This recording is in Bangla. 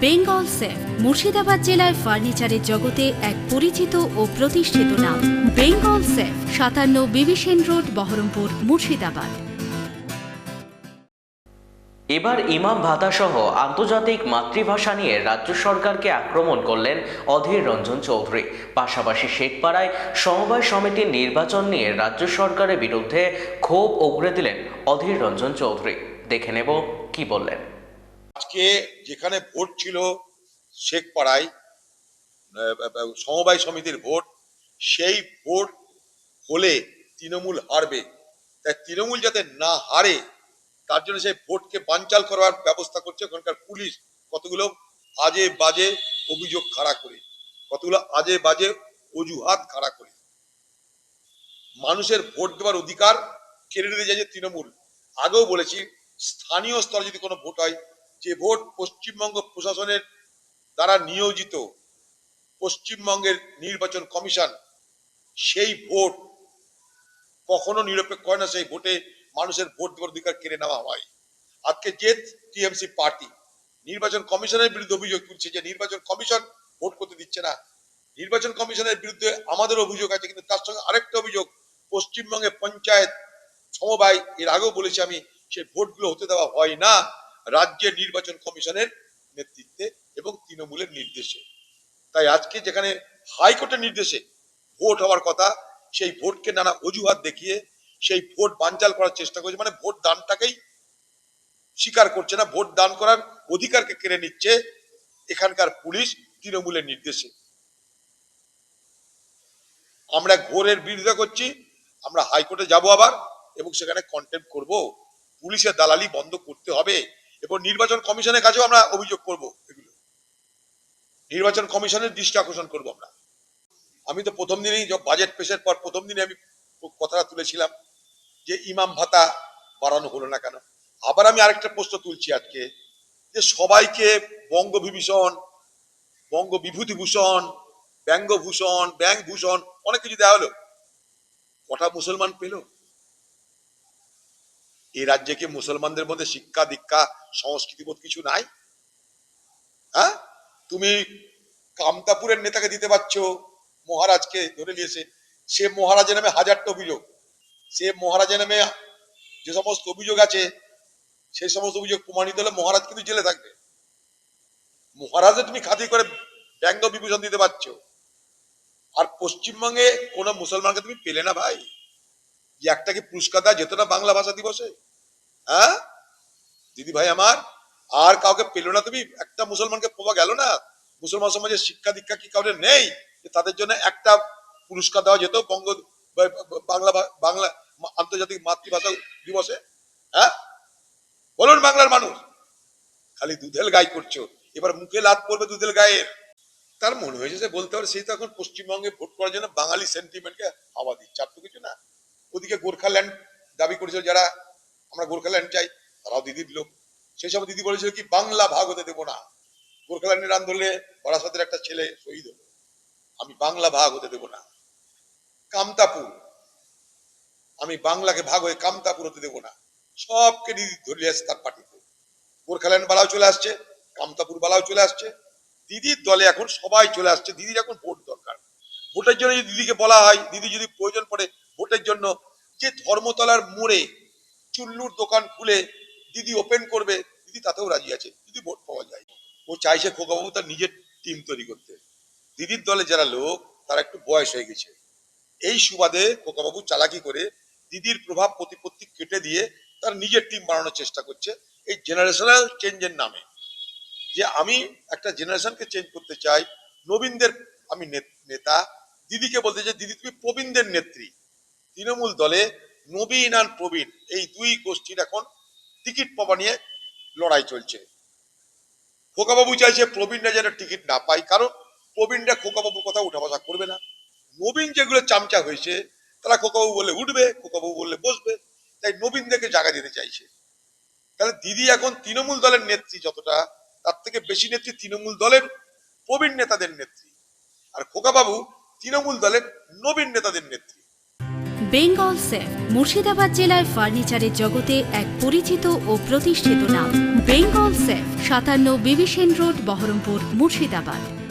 বেঙ্গল সেফ মুর্শিদাবাদ জেলায় ফার্নিচারের জগতে এক পরিচিত ও প্রতিষ্ঠিত নাম। বেঙ্গল সেফ ৫৭ বিবি সেন রোড, বহরমপুর, মুর্শিদাবাদ। এবার ইমাম ভাতা সহ আন্তর্জাতিক মাতৃভাষা নিয়ে রাজ্য সরকারকে আক্রমণ করলেন অধীর রঞ্জন চৌধুরী। পাশাপাশি শেখপাড়ায় সমবায় সমিতির নির্বাচন নিয়ে রাজ্য সরকারের বিরুদ্ধে ক্ষোভ উগরে দিলেন অধীর রঞ্জন চৌধুরী। দেখে নেব কি বললেন। আজকে যেখানে ভোট ছিল শেখপাড়ায় সমবায় সমিতির ভোট, সেই ভোট হলে তৃণমূল হারবে, তাই তৃণমূল যাতে না হারে তার জন্য সেই ভোটকে বানচাল করার ব্যবস্থা করছে ওখানকার পুলিশ। কতগুলো আজে বাজে অভিযোগ খাড়া করে, কতগুলো আজে বাজে অজুহাত খাড়া করে মানুষের ভোট দেওয়ার অধিকার কেড়ে নিতে চাইছে তৃণমূল। আগেও বলেছি, স্থানীয় স্তরে যদি কোনো ভোট হয়, যে ভোট পশ্চিমবঙ্গ প্রশাসনের দ্বারা নিয়োজিত পশ্চিমবঙ্গের নির্বাচন কমিশন, সেই ভোট কখনো নিরপেক্ষ হয় না। সেই ভোটে মানুষের ভোট দেওয়ার অধিকার কেড়ে নেওয়া হয়। আজকে যে টিএমসি পার্টি নির্বাচন কমিশনের বিরুদ্ধে অভিযোগ তুলছে যে নির্বাচন কমিশন ভোট করতে দিচ্ছে না, নির্বাচন কমিশনের বিরুদ্ধে আমাদের অভিযোগ আছে, কিন্তু তার সঙ্গে আরেকটা অভিযোগ, পশ্চিমবঙ্গে পঞ্চায়েত সমবায়, এর আগেও বলেছি আমি, সেই ভোটগুলো হতে দেওয়া হয় না রাজ্যের নির্বাচন কমিশনের নেতৃত্বে এবং তৃণমূলের নির্দেশে। তাই আজকে যেখানে হাইকোর্টের নির্দেশে ভোট হওয়ার কথা, সেই ভোটকে নানা অজুহাত দেখিয়ে সেই ভোট বানচাল করার চেষ্টা করছে। মানে ভোট দানটাকেই স্বীকার করছে না, ভোট দান করার অধিকারকে কেড়ে নিচ্ছে এখানকার পুলিশ তৃণমূলের নির্দেশে। আমরা ঘোরের বিরোধিতা করছি, আমরা হাইকোর্টে যাব আবার এবং সেখানে কন্টেম্প করব। পুলিশের দালালি বন্ধ করতে হবে এবং নির্বাচন কমিশনের কাছেও আমরা অভিযোগ করব। এগুলো নির্বাচন কমিশনের দৃষ্টি আকর্ষণ করব আমরা। আমি তো প্রথম দিনেই বাজেট পেশের পর প্রথম দিনে আমি কথাটা তুলেছিলাম যে ইমাম ভাতা বাড়ানো হলো না কেন। আবার আমি আরেকটা প্রশ্ন তুলছি আজকে, যে সবাইকে বঙ্গবিভূষণ, বঙ্গ বিভূতিভূষণ, ব্যঙ্গভূষণ, ব্যাংকভূষণ অনেক কিছু দেওয়া হলো, কটা মুসলমান পেল? এই রাজ্যে কি মুসলমানদের মধ্যে শিক্ষা দীক্ষা সংস্কৃতিবোধ কিছু নাই? হ্যাঁ, তুমি কামতাপুরের নেতাকে দিতে পারছো, মহারাজকে ধরে নিয়েছে, সে মহারাজের নামে হাজারটা অভিযোগ, সে মহারাজের নামে যে সমস্ত অভিযোগ আছে সেই সমস্ত অভিযোগ প্রমাণিত হলে মহারাজ কিন্তু জেলে থাকবে। মহারাজে তুমি খাতির করে ব্যঙ্গ বিভূষণ দিতে পারছো, আর পশ্চিমবঙ্গে কোন মুসলমানকে তুমি পেলে না ভাই। যে একটা কি পুরস্কার দেওয়া যেত না বাংলা ভাষা দিবসে? হ্যাঁ দিদি ভাই আমার, আর কাউকে পেলো না তুমি? একটা মুসলমানকে পাওয়া গেল না? মুসলমান সমাজের শিক্ষা দীক্ষা কি কাউকে নেই তাদের জন্য একটা পুরস্কার দেওয়া যেত বাংলা বাংলা আন্তর্জাতিক মাতৃভাষা দিবসে? হ্যাঁ বলুন, বাংলার মানুষ খালি দুধেল গায়ে করছো, এবার মুখে লাত পড়বে দুধেল গায়ের। তার মনে হয়েছে যে বলতে পারে, সেই তো এখন পশ্চিমবঙ্গে ভোট করার জন্য বাঙালি সেন্টিমেন্টকে হাওয়া দিচ্ছে, আর তো কিছু না। ওদিকে গোর্খাল্যান্ড দাবি করেছিল যারা, আমরা গোর্খাল্যান্ড চাই, তারাও দিদি দিল। সেই সময় দিদি বলেছিল কি, বাংলা ভাগ হতে দেবো না। গোর্খাল্যান্ডের আন্দোলনে বারাসাতের একটা ছেলে শহীদ হলো, আমি বাংলা ভাগ হতে দেবো না। কামতাপুর, আমি বাংলাকে ভাগ হয়ে কামতাপুর হতে দেবো না। সবকে দিদি ধরে আসছে তার পার্টিতে। গোর্খাল্যান্ড বালাও চলে আসছে, কামতাপুর বালাও চলে আসছে, দিদির দলে এখন সবাই চলে আসছে। দিদির এখন ভোট দরকার। ভোটের জন্য যদি দিদিকে বলা হয়, দিদি যদি প্রয়োজন পড়ে ভোটের জন্য, যে ধর্মতলার মোড়ে চুল্লুর দোকান খুলে দিদি ওপেন করবে, দিদি তাতেও রাজি আছে, দিদি ভোট পাওয়া যায়। ও চাইছে খোকাবাবু তার নিজের টিম তৈরি করতে। দিদির দলে যারা লোক তারা একটু বয়স হয়ে গেছে, এই সুবাদে খোকাবাবু চালাকি করে দিদির প্রভাব প্রতিপত্তি কেটে দিয়ে তার নিজের টিম বানানোর চেষ্টা করছে এই জেনারেশনাল চেঞ্জের নামে। যে আমি একটা জেনারেশনকে চেঞ্জ করতে চাই, নবীনদের আমি নেতা, দিদিকে বলতে চাই দিদি তুমি প্রবীণদের নেত্রী। তৃণমূল দলে নবীন আর প্রবীণ এই দুই গোষ্ঠীর এখন টিকিট পাওয়া নিয়ে লড়াই চলছে। খোকাবাবু চাইছে প্রবীণরা যেন টিকিট না পায়, কারণ প্রবীণরা খোকাবাবুর কথা উঠা বসা করবে না। নবীন যেগুলো চামচা হয়েছে তারা খোকাবাবু বললে উঠবে, খোকাবাবু বললে বসবে, তাই নবীনদেরকে জায়গা দিতে চাইছে। তাহলে দিদি এখন তৃণমূল দলের নেত্রী যতটা, তার থেকে বেশি নেত্রী তৃণমূল দলের প্রবীণ নেতাদের নেত্রী, আর খোকাবাবু তৃণমূল দলের নবীন নেতাদের নেত্রী। বেঙ্গল সেফ মুর্শিদাবাদ জেলায় ফার্নিচারের জগতে এক পরিচিত ও প্রতিষ্ঠিত নাম। Bengal safe 57 Bibhishan road, Berhampore, Murshidabad.